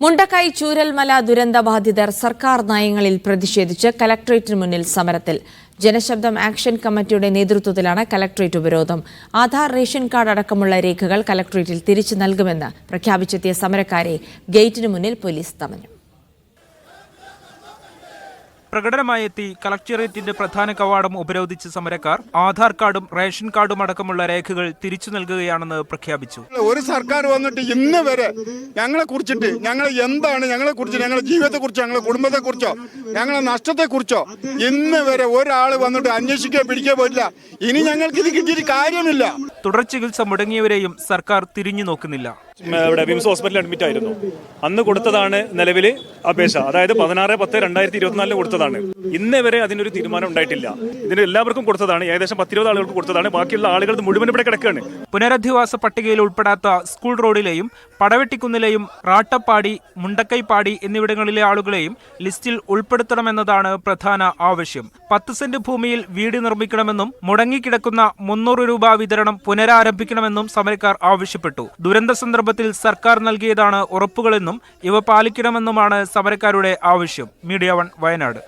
മുണ്ടക്കൈ ചൂരൽമല ദുരന്തബാധിതർ സർക്കാർ നയങ്ങളിൽ പ്രതിഷേധിച്ച് കലക്ടറേറ്റിന് മുന്നിൽ സമരത്തിൽ. ജനശബ്ദം ആക്ഷൻ കമ്മിറ്റിയുടെ നേതൃത്വത്തിലാണ് കലക്ടറേറ്റ് ഉപരോധം. ആധാർ, റേഷൻ കാർഡ് അടക്കമുള്ള രേഖകൾ കലക്ടറേറ്റിൽ തിരിച്ചു നൽകുമെന്ന് പ്രഖ്യാപിച്ചെത്തിയ സമരക്കാരെ ഗേറ്റിന് മുന്നിൽ പോലീസ് തടഞ്ഞു. പ്രകടനമായെത്തി കളക്ടറേറ്റിന്റെ പ്രധാന കവാടം ഉപരോധിച്ച സമരക്കാർ ആധാർ കാർഡും റേഷൻ കാർഡും അടക്കമുള്ള രേഖകൾ തിരിച്ചു നൽകുകയാണെന്ന് പ്രഖ്യാപിച്ചു. ഒരു സർക്കാർ വന്നിട്ട് ഇന്ന് വരെ ഞങ്ങളെ കുറിച്ചിട്ട് ഞങ്ങളെ ഞങ്ങളുടെ ജീവിതത്തെക്കുറിച്ചോ ഞങ്ങളുടെ കുടുംബത്തെക്കുറിച്ചോ ഞങ്ങളുടെ നഷ്ടത്തെക്കുറിച്ചോ ഇന്ന് വരെ ഒരാൾ വന്നിട്ട് അന്വേഷിക്കുകയോ പിടിക്കുകയോ പോയില്ല. ഇനി ഞങ്ങൾക്ക് ഇത് കിട്ടിയിട്ട് കാര്യമില്ല. തുടർ ചികിത്സ മുടങ്ങിയവരെയും സർക്കാർ തിരിഞ്ഞു നോക്കുന്നില്ല. ഇവിടെ വിംസ് ഹോസ്പിറ്റലിൽ അഡ്മിറ്റ് ആയിരുന്നു. അന്ന് കൊടുത്തതാണ് നിലവിൽ അപേക്ഷ, അതായത് 16/10/2024 കൊടുത്തതാണ്. ഇന്നേ വരെ അതിനൊരു തീരുമാനം ഉണ്ടായിട്ടില്ല. ഇതിന് എല്ലാവർക്കും കൊടുത്തതാണ്, ഏകദേശം 10-20 ആളുകൾക്ക് കൊടുത്തതാണ്. ബാക്കിയുള്ള ആളുകൾ മുഴുവൻ ഇവിടെ കിടക്കുകയാണ്. പുനരധിവാസ പട്ടികയിൽ ഉൾപ്പെടാത്ത സ്കൂൾ റോഡിലെയും പടവെട്ടിക്കുന്നിലെയും റാട്ടപ്പാടി, മുണ്ടക്കൈപ്പാടി എന്നിവിടങ്ങളിലെ ആളുകളെയും ലിസ്റ്റിൽ ഉൾപ്പെടുത്തണമെന്നതാണ് പ്രധാന ആവശ്യം. 10 സെന്റ് ഭൂമിയിൽ വീട് നിർമ്മിക്കണമെന്നും മുടങ്ങിക്കിടക്കുന്ന 300 രൂപ വിതരണം പുനരാരംഭിക്കണമെന്നും സമരക്കാർ ആവശ്യപ്പെട്ടു. ദുരന്ത സന്ദർഭത്തിൽ സർക്കാർ നൽകിയതാണ് ഉറപ്പുകളെന്നും ഇവ പാലിക്കണമെന്നുമാണ് സമരക്കാരുടെ ആവശ്യം. മീഡിയ 1 വയനാട്.